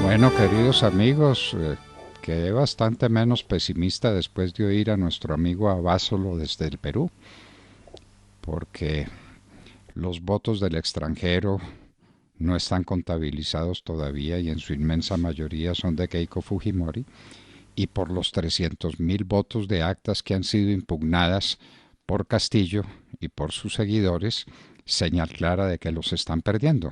Bueno, queridos amigos, quedé bastante menos pesimista después de oír a nuestro amigo Abásolo desde el Perú, porque los votos del extranjero no están contabilizados todavía y en su inmensa mayoría son de Keiko Fujimori, y por los 300.000 votos de actas que han sido impugnadas por Castillo y por sus seguidores, señal clara de que los están perdiendo.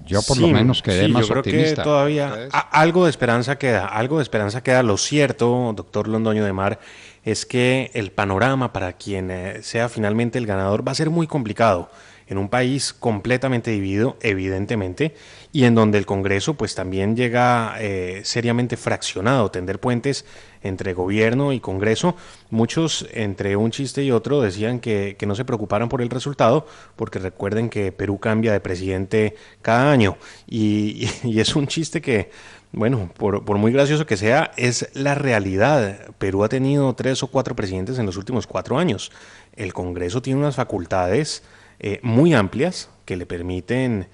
Yo por lo Sí, menos quedé sí, yo más creo que optimista. todavía ¿Ustedes? algo de esperanza queda, algo de esperanza queda. Lo cierto, doctor Londoño de Mar, es que el panorama para quien sea finalmente el ganador va a ser muy complicado en un país completamente dividido, evidentemente, y en donde el Congreso pues también llega seriamente fraccionado, tender puentes entre gobierno y Congreso. Muchos, entre un chiste y otro, decían que no se preocuparan por el resultado, porque recuerden que Perú cambia de presidente cada año, y es un chiste que, bueno, por muy gracioso que sea, es la realidad. Perú ha tenido 3 o 4 presidentes en los últimos 4 años. El Congreso tiene unas facultades muy amplias que le permiten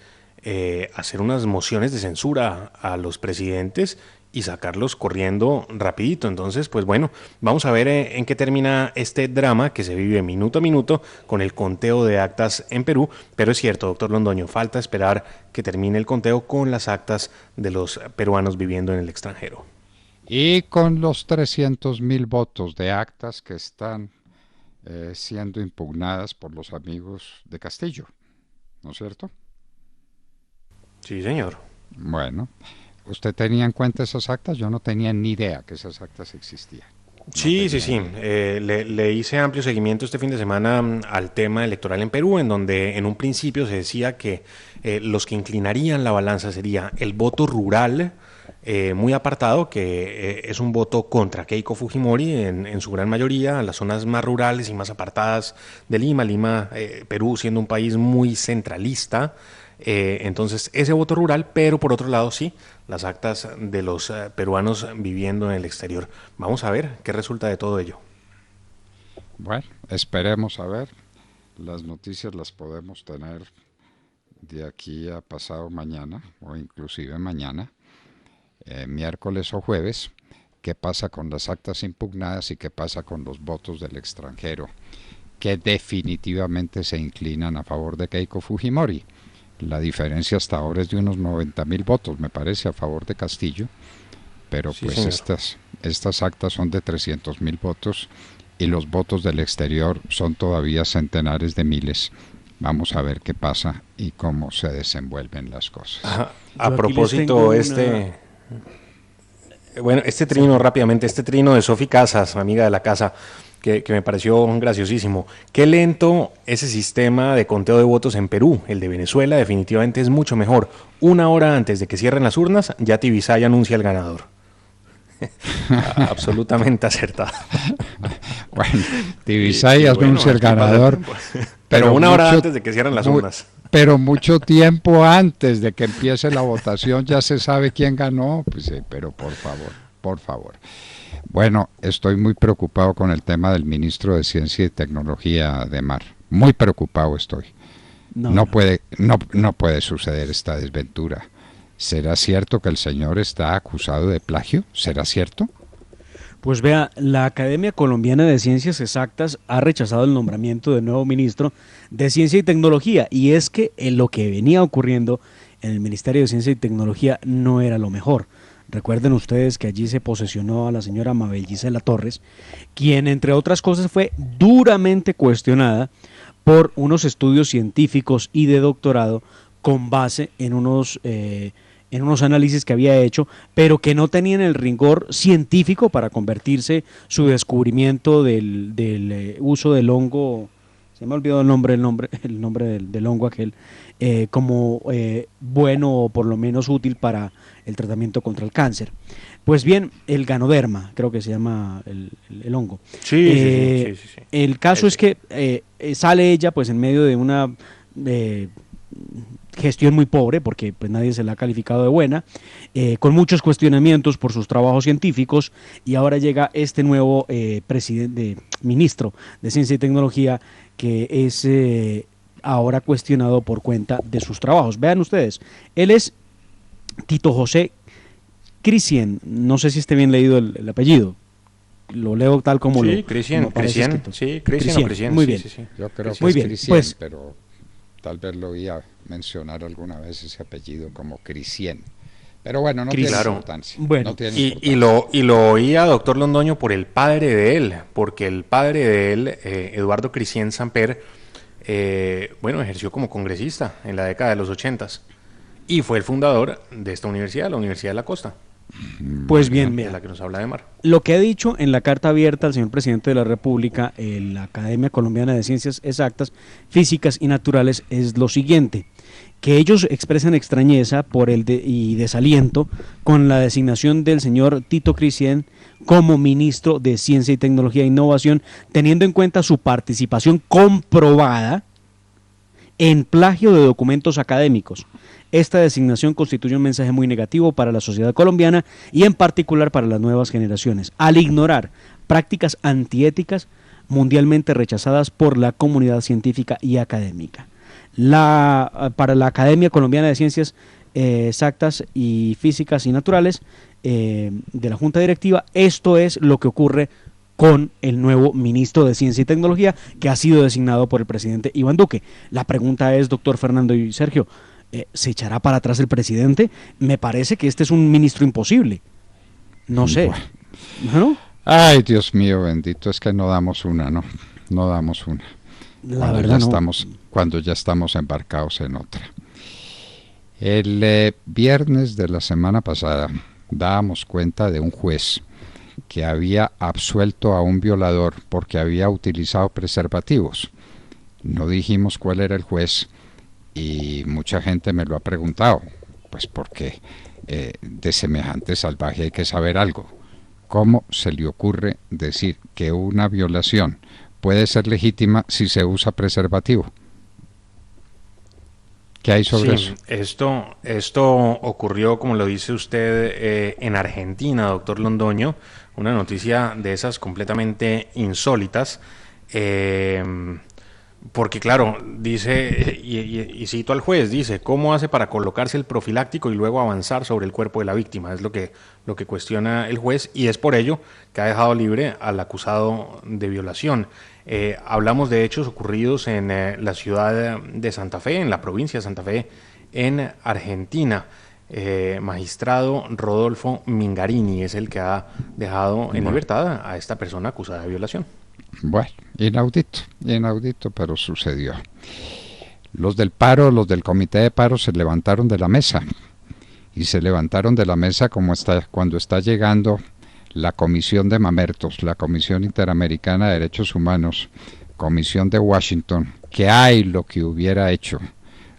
hacer unas mociones de censura a los presidentes y sacarlos corriendo rapidito. Entonces, pues bueno, vamos a ver en qué termina este drama que se vive minuto a minuto con el conteo de actas en Perú. Pero es cierto, doctor Londoño, falta esperar que termine el conteo con las actas de los peruanos viviendo en el extranjero. Y con los 300.000 votos de actas que están siendo impugnadas por los amigos de Castillo, ¿no es cierto? Sí, señor. Bueno, ¿usted tenía en cuenta esas actas? Yo no tenía ni idea que esas actas existían. No Sí, sí, tenía sí. ni idea. Le hice amplio seguimiento este fin de semana al tema electoral en Perú, en donde en un principio se decía que los que inclinarían la balanza sería el voto rural, muy apartado, que es un voto contra Keiko Fujimori en su gran mayoría, en las zonas más rurales y más apartadas de Lima. Lima, Perú siendo un país muy centralista. Entonces, ese voto rural, pero por otro lado, sí, las actas de los peruanos viviendo en el exterior. Vamos a ver qué resulta de todo ello. Bueno, esperemos a ver. Las noticias las podemos tener de aquí a pasado mañana o inclusive mañana, miércoles o jueves. ¿Qué pasa con las actas impugnadas y qué pasa con los votos del extranjero, que definitivamente se inclinan a favor de Keiko Fujimori? La diferencia hasta ahora es de unos 90.000 votos, me parece, a favor de Castillo, pero Sí, pues señor. estas actas son de 300.000 votos y los votos del exterior son todavía centenares de miles. Vamos a ver qué pasa y cómo se desenvuelven las cosas. A Yo aquí les tengo propósito, una... bueno, este trino Sí. rápidamente, este trino de Sofi Casas, amiga de la casa, que me pareció graciosísimo. Qué lento ese sistema de conteo de votos en Perú. El de Venezuela definitivamente es mucho mejor. 1 hora antes de que cierren las urnas, ya Tibisay anuncia el ganador. Absolutamente acertado. Bueno, Y Tibisay bueno, anuncia el aquí pasa el ganador, tiempo. Pero pero 1 hora mucho, antes de que cierren las mu- urnas. pero mucho tiempo antes de que empiece la votación ya se sabe quién ganó. Pues sí, pero por favor, por favor. Bueno, estoy muy preocupado con el tema del ministro de Ciencia y Tecnología de Mar. Muy preocupado estoy. No, no. No puede suceder esta desventura. ¿Será cierto que el señor está acusado de plagio? ¿Será cierto? Pues vea, la Academia Colombiana de Ciencias Exactas ha rechazado el nombramiento del nuevo ministro de Ciencia y Tecnología, y es que lo que venía ocurriendo en el Ministerio de Ciencia y Tecnología no era lo mejor. Recuerden ustedes que allí se posesionó a la señora Mabel Gisela Torres, quien entre otras cosas fue duramente cuestionada por unos estudios científicos y de doctorado con base en unos análisis que había hecho, pero que no tenían el rigor científico para convertirse su descubrimiento del uso del hongo, se me ha olvidado el nombre del hongo aquel, como bueno o por lo menos útil para el tratamiento contra el cáncer. Pues bien, el ganoderma, creo que se llama el hongo. Sí, sí, sí, Eh, sí, sí, sí. el caso es Ese. que sale ella pues en medio de una eh, gestión muy pobre, porque pues nadie se la ha calificado de buena, con muchos cuestionamientos por sus trabajos científicos, y ahora llega este nuevo ministro de Ciencia y Tecnología que es ahora cuestionado por cuenta de sus trabajos. Vean ustedes, él es Tito José Cristian, no sé si esté bien leído el apellido, lo leo tal como sí, lo Cristian, como aparece Cristian, escrito. sí, Cristian o Cristian, muy sí, bien. sí, sí. Yo creo que Muy es bien, Cristian, pues, pero tal vez lo oí a mencionar alguna vez ese apellido como Cristian. Pero bueno, no tiene Claro. importancia. Bueno, no tiene Y importancia. lo oía doctor Londoño por el padre de él, porque el padre de él, Eduardo Cristian Samper, bueno, ejerció como congresista en la década de los 80 y fue el fundador de esta universidad, la Universidad de la Costa, pues bien, de vea. la que nos habla de mar. Lo que ha dicho en la carta abierta al señor presidente de la República, la Academia Colombiana de Ciencias Exactas, Físicas y Naturales es lo siguiente: que ellos expresan extrañeza y desaliento con la designación del señor Tito Cristian como ministro de Ciencia y Tecnología e Innovación, teniendo en cuenta su participación comprobada en plagio de documentos académicos. Esta designación constituye un mensaje muy negativo para la sociedad colombiana y en particular para las nuevas generaciones, al ignorar prácticas antiéticas mundialmente rechazadas por la comunidad científica y académica. Para la Academia Colombiana de Ciencias Exactas y Físicas y Naturales de la Junta Directiva, esto es lo que ocurre con el nuevo ministro de Ciencia y Tecnología que ha sido designado por el presidente Iván Duque. La pregunta es, doctor Fernando y Sergio, ¿se echará para atrás el presidente? Me parece que este es un ministro imposible. No sé. ¿No? Ay, Dios mío, bendito, es que no damos una, ¿no? No damos una. La verdad no. Cuando ya estamos embarcados en otra. El viernes de la semana pasada dábamos cuenta de un juez que había absuelto a un violador porque había utilizado preservativos. No dijimos cuál era el juez y mucha gente me lo ha preguntado, pues porque de semejante salvaje hay que saber algo. ¿Cómo se le ocurre decir que una violación puede ser legítima si se usa preservativo? ¿Qué hay sobre eso? Esto ocurrió, como lo dice usted, en Argentina, doctor Londoño, una noticia de esas completamente insólitas, porque claro, dice, y cito al juez, dice, ¿cómo hace para colocarse el profiláctico y luego avanzar sobre el cuerpo de la víctima? Es lo que cuestiona el juez y es por ello que ha dejado libre al acusado de violación. Hablamos de hechos ocurridos en la ciudad de Santa Fe, en la provincia de Santa Fe, en Argentina. Magistrado Rodolfo Mingarini es el que ha dejado en libertad a esta persona acusada de violación. Bueno, inaudito, pero sucedió. Los del paro, los del comité de paro se levantaron de la mesa. Y se levantaron de la mesa cuando está llegando la Comisión de Mamertos, la Comisión Interamericana de Derechos Humanos, Comisión de Washington, que hay lo que hubiera hecho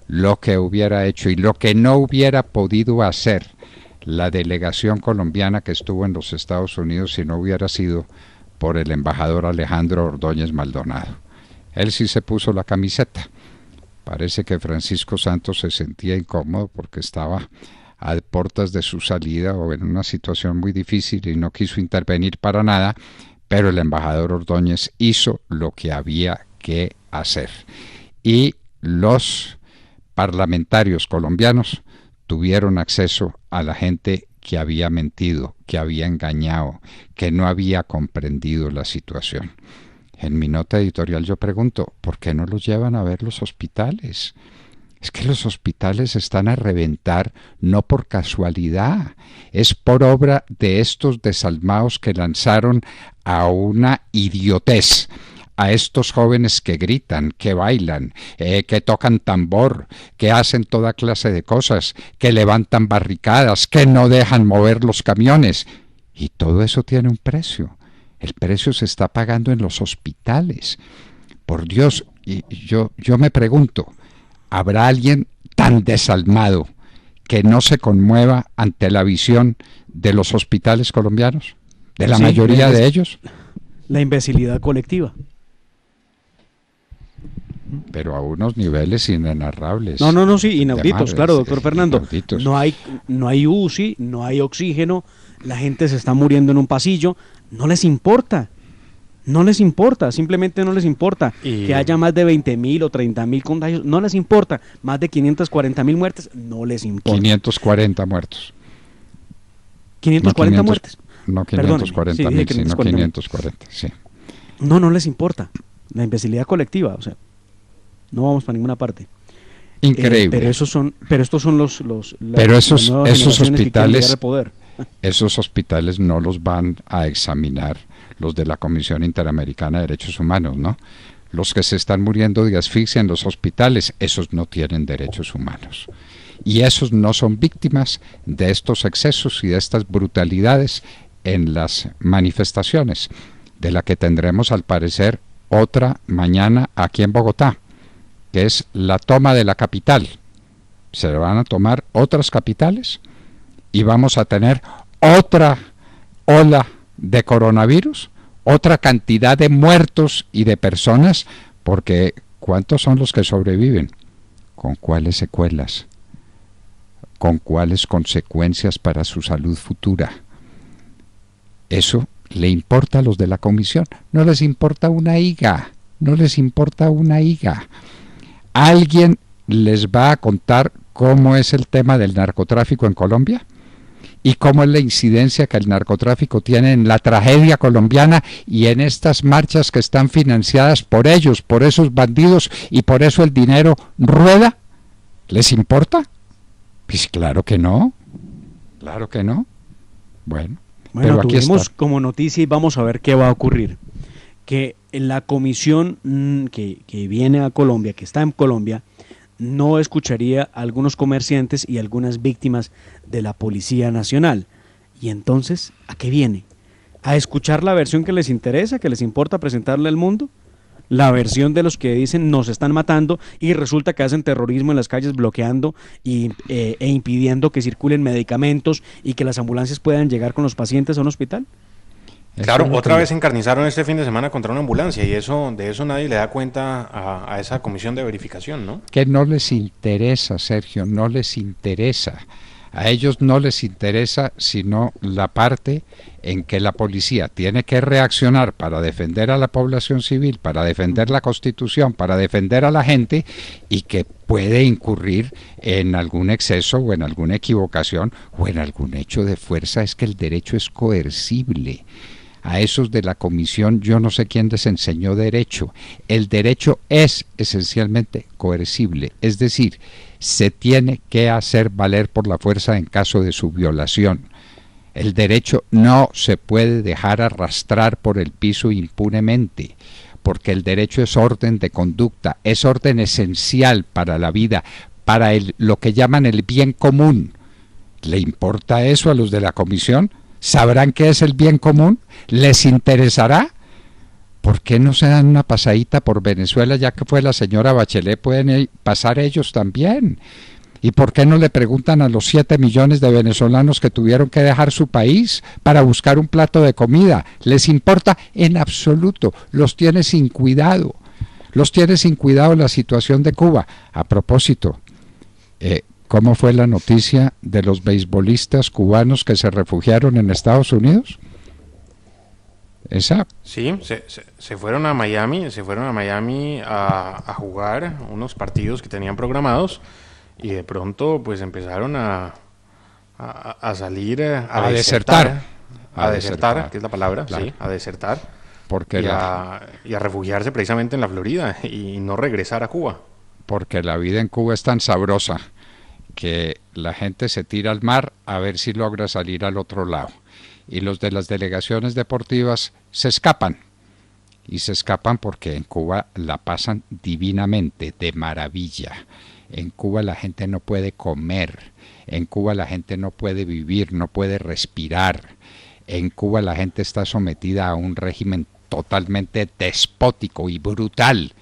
y lo que no hubiera podido hacer la delegación colombiana que estuvo en los Estados Unidos si no hubiera sido por el embajador Alejandro Ordóñez Maldonado. Él sí se puso la camiseta. Parece que Francisco Santos se sentía incómodo porque estaba a puertas de su salida o en una situación muy difícil y no quiso intervenir para nada, pero el embajador Ordóñez hizo lo que había que hacer. Y los parlamentarios colombianos tuvieron acceso a la gente que había mentido, que había engañado, que no había comprendido la situación. En mi nota editorial yo pregunto, ¿por qué no los llevan a ver los hospitales? Es que los hospitales están a reventar no por casualidad, es por obra de estos desalmados que lanzaron a una idiotez a estos jóvenes que gritan, que bailan, que tocan tambor, que hacen toda clase de cosas, que levantan barricadas, que no dejan mover los camiones. Y todo eso tiene un precio. El precio se está pagando en los hospitales. Por Dios, y yo me pregunto, ¿habrá alguien tan desalmado que no se conmueva ante la visión de los hospitales colombianos? ¿De la mayoría de ellos? La imbecilidad colectiva. Pero a unos niveles inenarrables. No, sí, inauditos, claro, doctor Fernando. Inauditos. No hay UCI, no hay oxígeno, la gente se está muriendo en un pasillo, no les importa. No les importa, simplemente no les importa Y que haya más de 20.000 o 30.000 contagios, no les importa, más de 540.000 muertes, no les importa. 540 muertos. 540 500, muertes. No Perdóneme, 540 sí, mil, dije sino 540.000. 540, sí. No les importa. La imbecilidad colectiva, o sea, no vamos para ninguna parte. Increíble. Pero estos son Pero las nuevas esos generaciones que quieren llegar hospitales, al poder. esos hospitales no los van a examinar los de la Comisión Interamericana de Derechos Humanos, ¿no? Los que se están muriendo de asfixia en los hospitales, esos no tienen derechos humanos. Y esos no son víctimas de estos excesos y de estas brutalidades en las manifestaciones, de la que tendremos al parecer otra mañana aquí en Bogotá, que es la toma de la capital. Se van a tomar otras capitales y vamos a tener otra ola de coronavirus, otra cantidad de muertos y de personas, porque ¿cuántos son los que sobreviven? ¿Con cuáles secuelas? ¿Con cuáles consecuencias para su salud futura? Eso le importa a los de la comisión, no les importa una higa, no les importa una higa. ¿Alguien les va a contar cómo es el tema del narcotráfico en Colombia? ¿Y cómo es la incidencia que el narcotráfico tiene en la tragedia colombiana y en estas marchas que están financiadas por ellos, por esos bandidos, y por eso el dinero rueda? ¿Les importa? Pues claro que no, claro que no. Bueno, pero aquí tuvimos está. como noticia y vamos a ver qué va a ocurrir. Que en la comisión que viene a Colombia, que está en Colombia, no escucharía a algunos comerciantes y algunas víctimas de la Policía Nacional. Y entonces, ¿a qué viene? ¿A escuchar la versión que les interesa, que les importa presentarle al mundo? La versión de los que dicen nos están matando y resulta que hacen terrorismo en las calles bloqueando e impidiendo que circulen medicamentos y que las ambulancias puedan llegar con los pacientes a un hospital. claro, otra vez se encarnizaron este fin de semana contra una ambulancia y de eso nadie le da cuenta a esa comisión de verificación, ¿no? Que no les interesa, Sergio, no les interesa. A ellos no les interesa sino la parte en que la policía tiene que reaccionar para defender a la población civil, para defender la Constitución, para defender a la gente, y que puede incurrir en algún exceso o en alguna equivocación o en algún hecho de fuerza. Es que el derecho es coercible. A esos de la comisión yo no sé quién les enseñó derecho. El derecho es esencialmente coercible, es decir, se tiene que hacer valer por la fuerza en caso de su violación. El derecho no se puede dejar arrastrar por el piso impunemente, porque el derecho es orden de conducta, es orden esencial para la vida, para lo que llaman el bien común. ¿Le importa eso a los de la comisión? ¿Sabrán qué es el bien común? ¿Les interesará? ¿Por qué no se dan una pasadita por Venezuela, ya que fue la señora Bachelet? Pueden pasar ellos también. ¿Y por qué no le preguntan a los 7 millones de venezolanos que tuvieron que dejar su país para buscar un plato de comida? ¿Les importa? En absoluto. Los tiene sin cuidado. Los tiene sin cuidado la situación de Cuba. A propósito, ¿cómo fue la noticia de los beisbolistas cubanos que se refugiaron en Estados Unidos? ¿Esa? Sí, se fueron a Miami, a jugar unos partidos que tenían programados y de pronto pues empezaron a salir, a desertar, que es la palabra, claro. Sí, a desertar, porque y a refugiarse precisamente en la Florida y no regresar a Cuba. Porque la vida en Cuba es tan sabrosa que la gente se tira al mar a ver si logra salir al otro lado. Y los de las delegaciones deportivas se escapan. Y se escapan porque en Cuba la pasan divinamente, de maravilla. En Cuba la gente no puede comer. En Cuba la gente no puede vivir, no puede respirar. En Cuba la gente está sometida a un régimen totalmente despótico y brutal.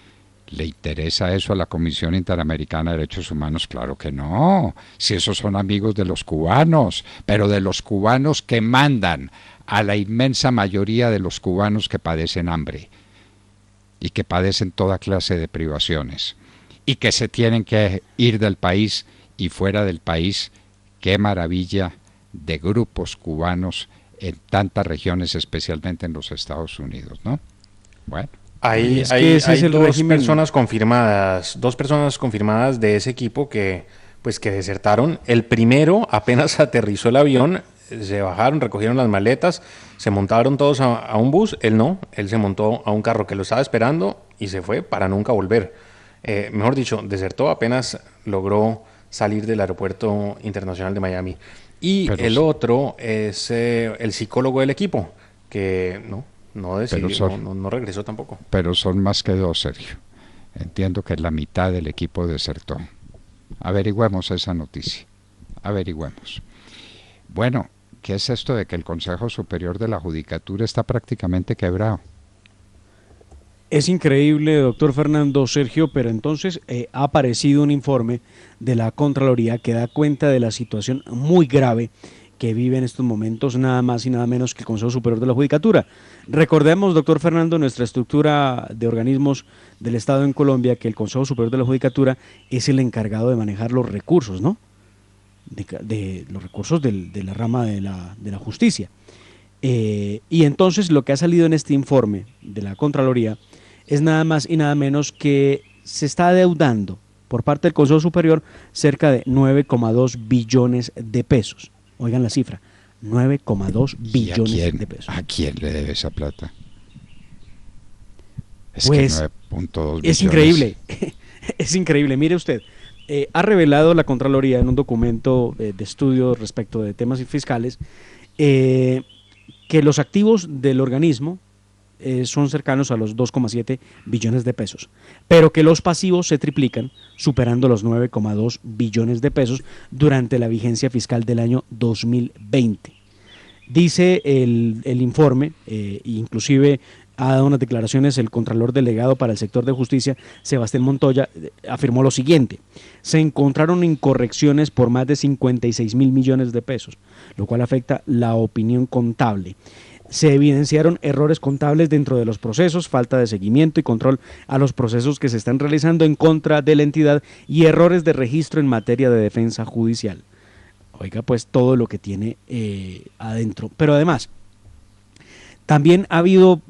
¿Le interesa eso a la Comisión Interamericana de Derechos Humanos? Claro que no, si esos son amigos de los cubanos, pero de los cubanos que mandan a la inmensa mayoría de los cubanos que padecen hambre y que padecen toda clase de privaciones y que se tienen que ir del país y fuera del país. Qué maravilla de grupos cubanos en tantas regiones, especialmente en los Estados Unidos, ¿no? Bueno. Hay dos personas confirmadas de ese equipo que desertaron. El primero apenas aterrizó el avión, se bajaron, recogieron las maletas, se montaron todos a un bus. Él no, él se montó a un carro que lo estaba esperando y se fue para nunca volver. Mejor dicho, desertó apenas logró salir del aeropuerto internacional de Miami. Y el otro es el psicólogo del equipo, que no decidió, no regresó tampoco. Pero son más que dos, Sergio. Entiendo que la mitad del equipo desertó. Averigüemos esa noticia. Averigüemos. Bueno, ¿qué es esto de que el Consejo Superior de la Judicatura está prácticamente quebrado? Es increíble, doctor Fernando, Sergio, pero entonces ha aparecido un informe de la Contraloría que da cuenta de la situación muy grave que vive en estos momentos nada más y nada menos que el Consejo Superior de la Judicatura. Recordemos, doctor Fernando, nuestra estructura de organismos del Estado en Colombia, que el Consejo Superior de la Judicatura es el encargado de manejar los recursos, ¿no? De los recursos de la rama de la justicia. Y entonces lo que ha salido en este informe de la Contraloría es nada más y nada menos que se está adeudando por parte del Consejo Superior cerca de 9,2 billones de pesos. Oigan la cifra, 9,2 billones de pesos. ¿A quién le debe esa plata? Pues, 9,2 billones. Es increíble, es increíble. Mire usted, ha revelado la Contraloría en un documento de estudio respecto de temas fiscales que los activos del organismo son cercanos a los 2,7 billones de pesos, pero que los pasivos se triplican, superando los 9,2 billones de pesos durante la vigencia fiscal del año 2020. Dice el informe, inclusive ha dado unas declaraciones el Contralor Delegado para el sector de justicia, Sebastián Montoya, afirmó lo siguiente: se encontraron incorrecciones por más de 56.000 millones de pesos, lo cual afecta la opinión contable. Se evidenciaron errores contables dentro de los procesos, falta de seguimiento y control a los procesos que se están realizando en contra de la entidad y errores de registro en materia de defensa judicial. Oiga, pues todo lo que tiene adentro. Pero además, también ha habido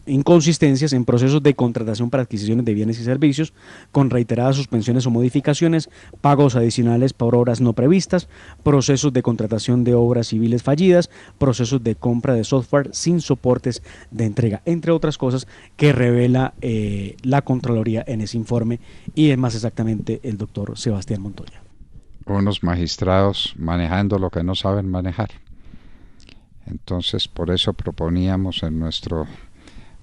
inconsistencias en procesos de contratación para adquisiciones de bienes y servicios, con reiteradas suspensiones o modificaciones, pagos adicionales por obras no previstas, procesos de contratación de obras civiles fallidas, procesos de compra de software sin soportes de entrega, entre otras cosas que revela la Contraloría en ese informe, y es más exactamente el doctor Sebastián Montoya. Unos magistrados manejando lo que no saben manejar. Entonces, por eso proponíamos en nuestro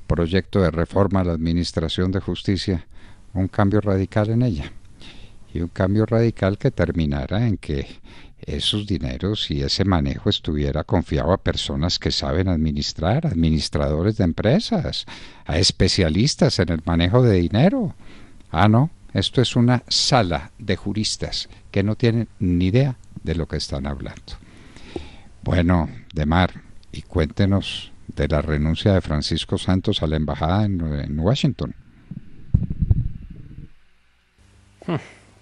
proyecto de reforma a la Administración de Justicia un cambio radical en ella, y un cambio radical que terminara en que esos dineros y ese manejo estuviera confiado a personas que saben administrar, administradores de empresas, a especialistas en el manejo de dinero. No, esto es una sala de juristas que no tienen ni idea de lo que están hablando. Bueno, Demar, y cuéntenos de la renuncia de Francisco Santos a la embajada en Washington.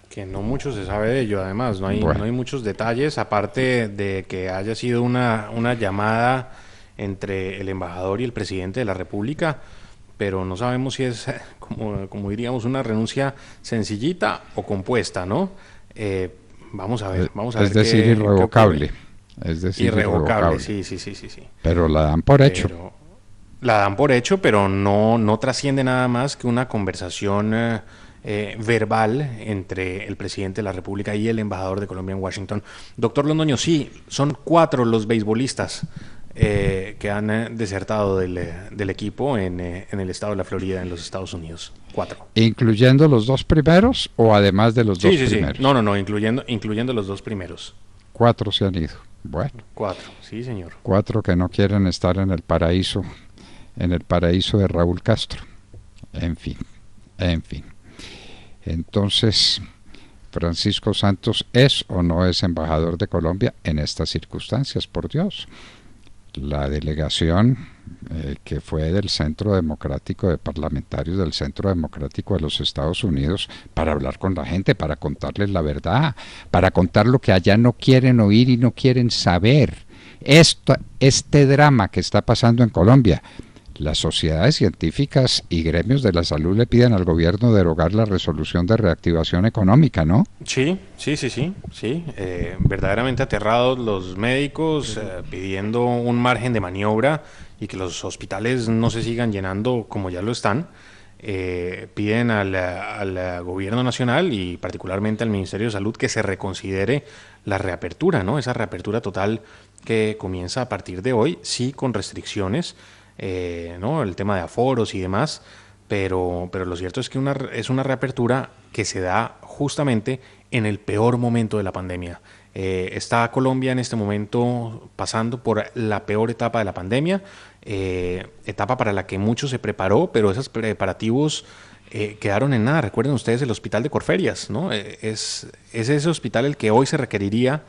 Que no mucho se sabe de ello, además, no hay muchos detalles, aparte de que haya sido una llamada entre el embajador y el presidente de la República, pero no sabemos si es, como diríamos, una renuncia sencillita o compuesta, ¿no? Vamos a ver. Es decir, irrevocable. Irrevocable, sí. Pero la dan por hecho. Pero no trasciende nada más que una conversación verbal entre el presidente de la República y el embajador de Colombia en Washington. Doctor Londoño, sí, son 4 los beisbolistas que han desertado del equipo en el estado de la Florida, en los Estados Unidos. 4. ¿Incluyendo los 2 primeros o además de los 2 primeros? Sí. No, incluyendo los 2 primeros. 4 se han ido. Bueno. 4, sí, señor. 4 que no quieren estar en el paraíso de Raúl Castro. En fin. Entonces, Francisco Santos ¿es o no es embajador de Colombia en estas circunstancias? Por Dios. La delegación que fue del Centro Democrático, de parlamentarios del Centro Democrático de los Estados Unidos, para hablar con la gente, para contarles la verdad, para contar lo que allá no quieren oír y no quieren saber. Este drama que está pasando en Colombia, las sociedades científicas y gremios de la salud le piden al gobierno derogar la resolución de reactivación económica, ¿no? Sí. Verdaderamente aterrados los médicos, pidiendo un margen de maniobra y que los hospitales no se sigan llenando como ya lo están. Piden al gobierno nacional y particularmente al Ministerio de Salud que se reconsidere la reapertura, ¿no? Esa reapertura total que comienza a partir de hoy, sí con restricciones, ¿no? El tema de aforos y demás, pero lo cierto es que es una reapertura que se da justamente en el peor momento de la pandemia. Está Colombia en este momento pasando por la peor etapa de la pandemia, etapa para la que mucho se preparó, pero esos preparativos quedaron en nada. Recuerden ustedes el hospital de Corferias, ¿no? Es ese hospital el que hoy se requeriría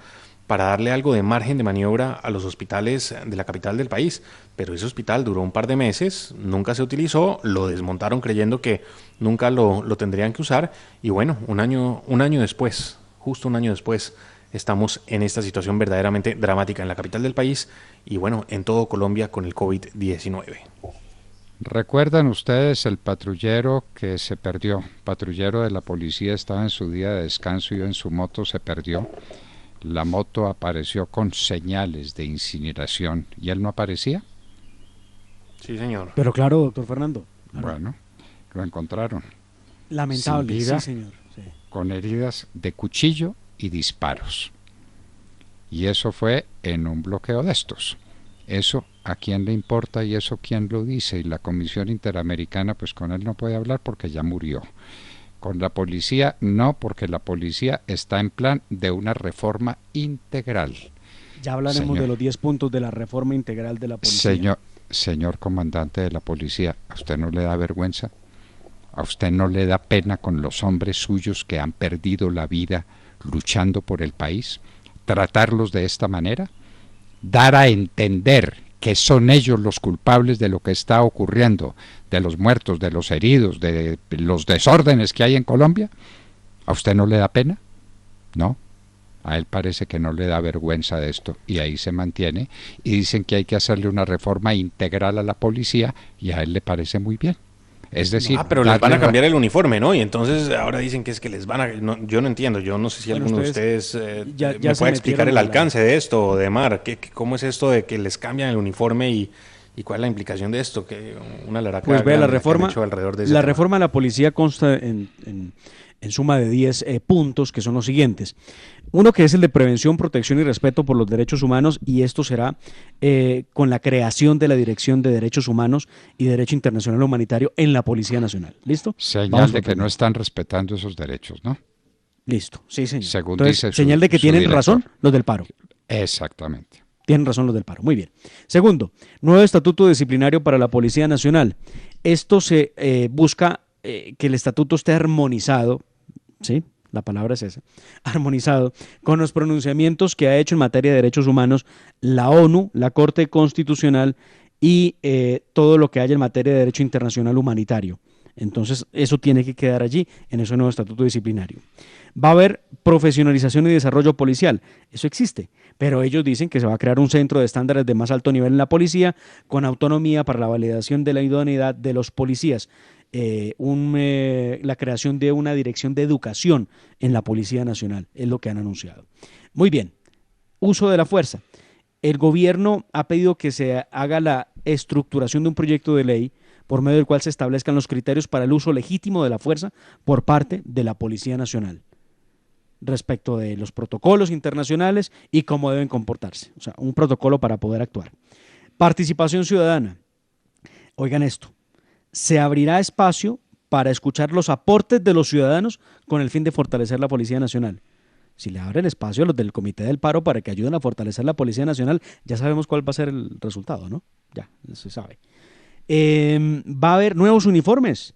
para darle algo de margen de maniobra a los hospitales de la capital del país. Pero ese hospital duró un par de meses, nunca se utilizó, lo desmontaron creyendo que nunca lo tendrían que usar. Y bueno, un año después, justo un año después, estamos en esta situación verdaderamente dramática en la capital del país y bueno, en todo Colombia con el COVID-19. ¿Recuerdan ustedes el patrullero que se perdió? Patrullero de la policía, estaba en su día de descanso y en su moto se perdió. La moto apareció con señales de incineración y él no aparecía. Sí, señor. Pero claro, doctor Fernando. Claro. Bueno, lo encontraron. Lamentable, Sin vida, sí, señor. Sí. Con heridas de cuchillo y disparos. Y eso fue en un bloqueo de estos. Eso a quién le importa y eso quién lo dice. Y la Comisión Interamericana, pues con él no puede hablar porque ya murió. Con la policía no, porque la policía está en plan de una reforma integral. Ya hablaremos de los 10 puntos de la reforma integral de la policía. Señor comandante de la policía, ¿a usted no le da vergüenza? ¿A usted no le da pena con los hombres suyos que han perdido la vida luchando por el país? ¿Tratarlos de esta manera? ¿Dar a entender que son ellos los culpables de lo que está ocurriendo, de los muertos, de los heridos, de los desórdenes que hay en Colombia? ¿A usted no le da pena? No. A él parece que no le da vergüenza de esto y ahí se mantiene y dicen que hay que hacerle una reforma integral a la policía y a él le parece muy bien. Es decir, pero les van a cambiar el uniforme, ¿no? Y entonces ahora dicen que es que les van a... No, yo no entiendo, yo no sé si alguno de ustedes me puede explicar el alcance de esto, de Mar. ¿Cómo es esto de que les cambian el uniforme y cuál es la implicación de esto? Que una laraca pues vea, la reforma de la policía consta en suma de 10 puntos, que son los siguientes. Uno que es el de prevención, protección y respeto por los derechos humanos, y esto será con la creación de la Dirección de Derechos Humanos y Derecho Internacional Humanitario en la Policía Nacional. ¿Listo? Señal de que no están respetando esos derechos, ¿no? Listo, sí, señor. Según entonces, dice señal de que tienen director. razón los del paro. Exactamente. Tienen razón los del paro. Muy bien. Segundo, nuevo estatuto disciplinario para la Policía Nacional. Esto se busca que el estatuto esté armonizado, ¿sí? La palabra es esa, armonizado con los pronunciamientos que ha hecho en materia de derechos humanos la ONU, la Corte Constitucional y todo lo que haya en materia de derecho internacional humanitario. Entonces, eso tiene que quedar allí en ese nuevo estatuto disciplinario. Va a haber profesionalización y desarrollo policial. Eso existe, pero ellos dicen que se va a crear un centro de estándares de más alto nivel en la policía con autonomía para la validación de la idoneidad de los policías. La creación de una dirección de educación en la Policía Nacional, es lo que han anunciado. Muy bien, uso de la fuerza. El gobierno ha pedido que se haga la estructuración de un proyecto de ley por medio del cual se establezcan los criterios para el uso legítimo de la fuerza por parte de la Policía Nacional respecto de los protocolos internacionales y cómo deben comportarse. O sea, un protocolo para poder actuar. Participación ciudadana. Oigan esto. Se abrirá espacio para escuchar los aportes de los ciudadanos con el fin de fortalecer la Policía Nacional. Si le abren espacio a los del Comité del Paro para que ayuden a fortalecer la Policía Nacional, ya sabemos cuál va a ser el resultado, ¿no? Ya, se sabe. ¿Va a haber nuevos uniformes?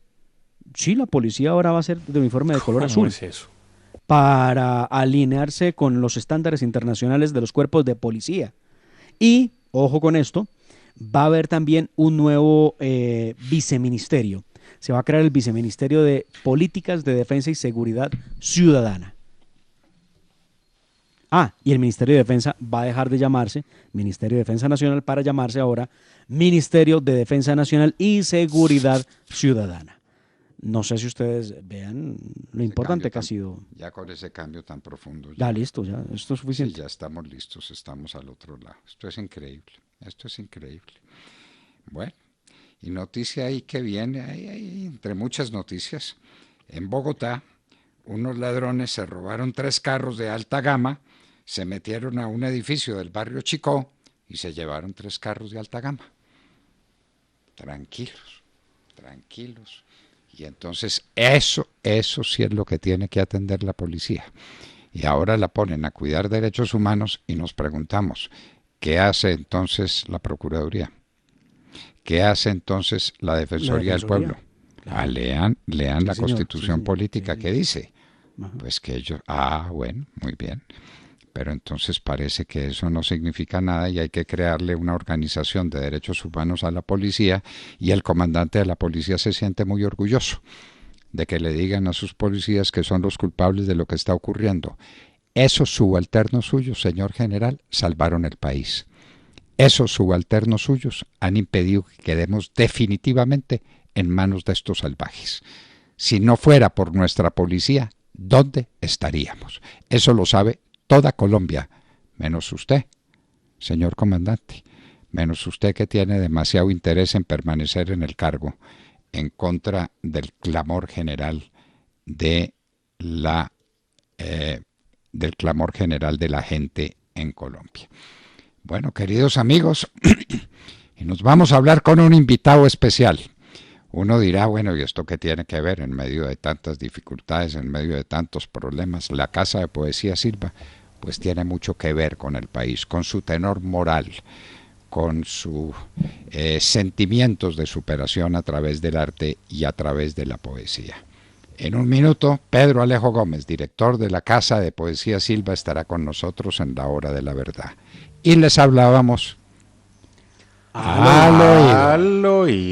Sí, la policía ahora va a ser de uniforme de color azul. ¿Cómo es eso? Para alinearse con los estándares internacionales de los cuerpos de policía. Y, ojo con esto, va a haber también un nuevo viceministerio. Se va a crear el Viceministerio de Políticas de Defensa y Seguridad Ciudadana. Y el Ministerio de Defensa va a dejar de llamarse Ministerio de Defensa Nacional para llamarse ahora Ministerio de Defensa Nacional y Seguridad Ciudadana. No sé si ustedes vean lo importante que ha sido. Ya con ese cambio tan profundo. Ya listo, ya, esto es suficiente. Sí, ya estamos listos, estamos al otro lado. Esto es increíble, esto es increíble. Bueno, y noticia ahí que viene, ahí, entre muchas noticias. En Bogotá, unos ladrones se robaron 3 carros de alta gama, se metieron a un edificio del barrio Chicó y se llevaron 3 carros de alta gama. Tranquilos, tranquilos. Y entonces eso sí es lo que tiene que atender la policía. Y ahora la ponen a cuidar derechos humanos y nos preguntamos, ¿qué hace entonces la Procuraduría? ¿Qué hace entonces la Defensoría del Pueblo? Claro. Lean sí, la Constitución política que dice. Pues que ellos, bueno, muy bien. Pero entonces parece que eso no significa nada y hay que crearle una organización de derechos humanos a la policía, y el comandante de la policía se siente muy orgulloso de que le digan a sus policías que son los culpables de lo que está ocurriendo. Esos subalternos suyos, señor general, salvaron el país. Esos subalternos suyos han impedido que quedemos definitivamente en manos de estos salvajes. Si no fuera por nuestra policía, ¿dónde estaríamos? Eso lo sabe toda Colombia, menos usted, señor comandante, menos usted, que tiene demasiado interés en permanecer en el cargo en contra del clamor general de la gente en Colombia. Bueno, queridos amigos, y nos vamos a hablar con un invitado especial. Uno dirá, bueno, ¿y esto qué tiene que ver en medio de tantas dificultades, en medio de tantos problemas? La Casa de Poesía Silva, pues tiene mucho que ver con el país, con su tenor moral, con sus sentimientos de superación a través del arte y a través de la poesía. En un minuto, Pedro Alejo Gómez, director de la Casa de Poesía Silva, estará con nosotros en la Hora de la Verdad. Y les hablábamos al oído.